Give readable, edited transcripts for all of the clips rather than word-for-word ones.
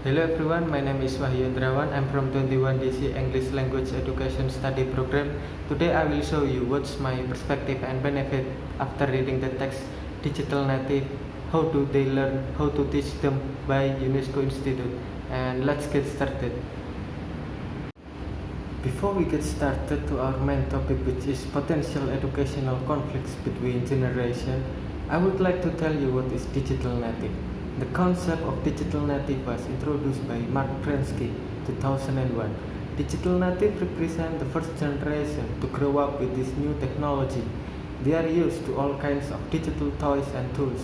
Hello everyone, my name is Wahyu Hendrawan. I'm from 21 DC English Language Education Study Program. Today I will show you what's my perspective and benefit after reading the text Digital Native, how do they learn, how to teach them by UNESCO Institute, and let's get started. Before we get started to our main topic, which is potential educational conflicts between generations, I would like to tell you what is digital native. The concept of digital native was introduced by Mark Prensky, 2001. Digital native represent the first generation to grow up with this new technology. They are used to all kinds of digital toys and tools,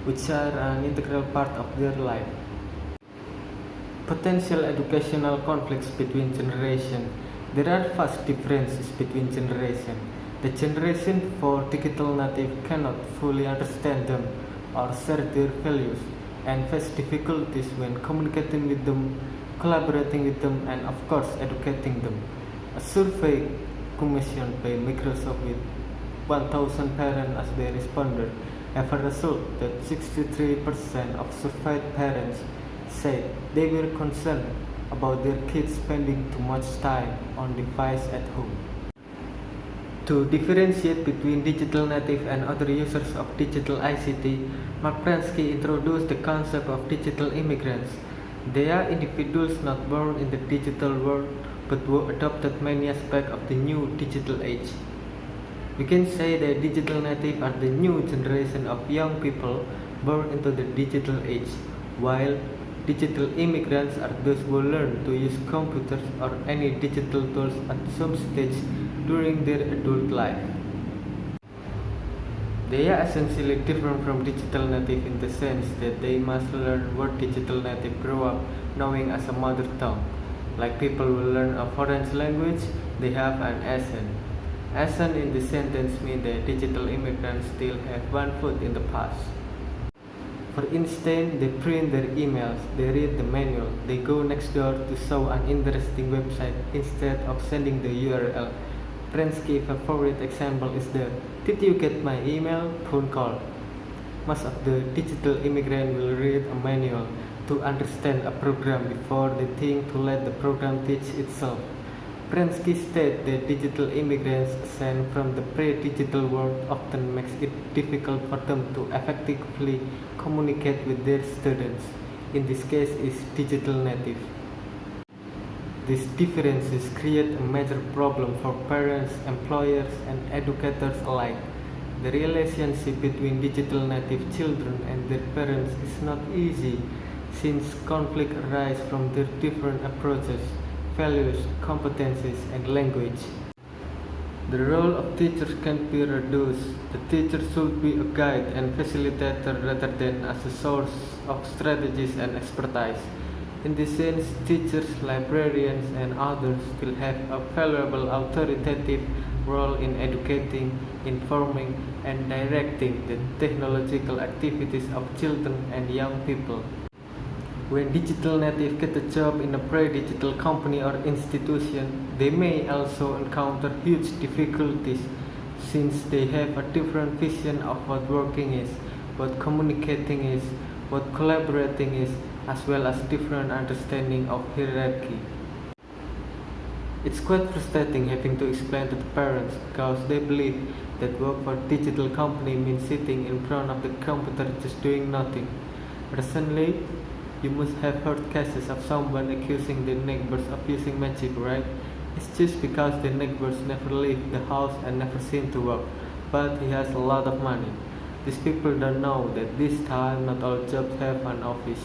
which are an integral part of their life. Potential educational conflicts between generations. There are vast differences between generations. The generation for digital native cannot fully understand them or share their values, and face difficulties when communicating with them, collaborating with them, and of course educating them. A survey commissioned by Microsoft with 1,000 parents as their respondent have a result that 63% of surveyed parents said they were concerned about their kids spending too much time on device at home. To differentiate between digital native and other users of digital ICT, Mark Prensky introduced the concept of digital immigrants. They are individuals not born in the digital world but who adopted many aspects of the new digital age. We can say that digital native are the new generation of young people born into the digital age, while digital immigrants are those who learn to use computers or any digital tools at some stage during their adult life. They are essentially different from digital native in the sense that they must learn what digital native grow up knowing as a mother tongue. Like people who learn a foreign language, they have an accent. Accent in the sentence means that digital immigrants still have one foot in the past. For instance, they print their emails, they read the manual, they go next door to show an interesting website instead of sending the URL. Prensky's favorite example is the "Did you get my email?" phone call. Most of the digital immigrants will read a manual to understand a program before they think to let the program teach itself. Prensky stated that digital immigrants ascend from the pre-digital world often makes it difficult for them to effectively communicate with their students. In this case is digital native. These differences create a major problem for parents, employers, and educators alike. The relationship between digital native children and their parents is not easy since conflict arises from their different approaches, values, competencies, and language. The role of teachers can be reduced. The teacher should be a guide and facilitator rather than as a source of strategies and expertise. In this sense, teachers, librarians, and others will have a valuable authoritative role in educating, informing, and directing the technological activities of children and young people. When digital natives get a job in a pre-digital company or institution, they may also encounter huge difficulties since they have a different vision of what working is, what communicating is, what collaborating is, as well as different understanding of hierarchy. It's quite frustrating having to explain to the parents because they believe that work for a digital company means sitting in front of the computer just doing nothing. Recently, you must have heard cases of someone accusing their neighbors of using magic, right? It's just because the neighbors never leave the house and never seem to work, but he has a lot of money. These people don't know that this time not all jobs have an office.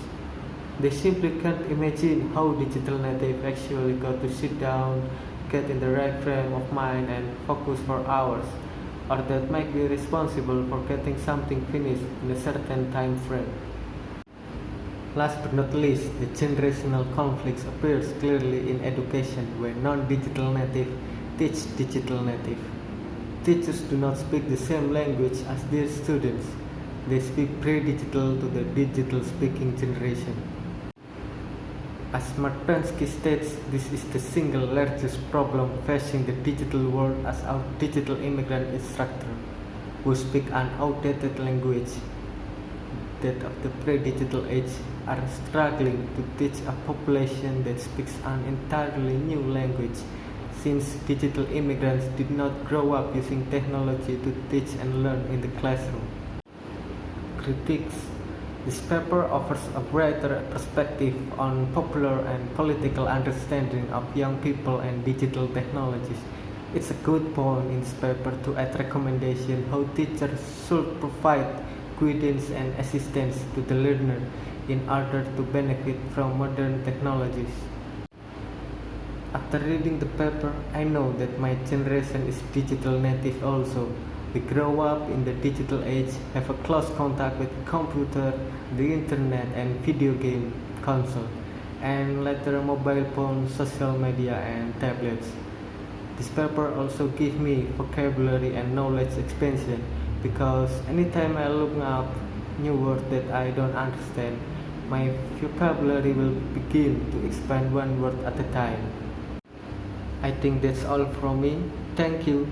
They simply can't imagine how digital native actually got to sit down, get in the right frame of mind and focus for hours, or that might be responsible for getting something finished in a certain time frame. Last but not least, the generational conflicts appears clearly in education where non-digital native teach digital native. Teachers do not speak the same language as their students. They speak pre-digital to the digital speaking generation. As Mark Prensky states, this is the single largest problem facing the digital world as our digital immigrant instructor, who speak an outdated language that of the pre-digital age are struggling to teach a population that speaks an entirely new language, since digital immigrants did not grow up using technology to teach and learn in the classroom. Critics: this paper offers a greater perspective on popular and political understanding of young people and digital technologies. It's a good point in this paper to add recommendation how teachers should provide guidance and assistance to the learner in order to benefit from modern technologies. After reading the paper, I know that my generation is digital native also. We grow up in the digital age, have a close contact with computer, the internet and video game console, and later mobile phone, social media and tablets. This paper also gives me vocabulary and knowledge expansion because anytime I look up new words that I don't understand, my vocabulary will begin to expand one word at a time. I think that's all from me. Thank you.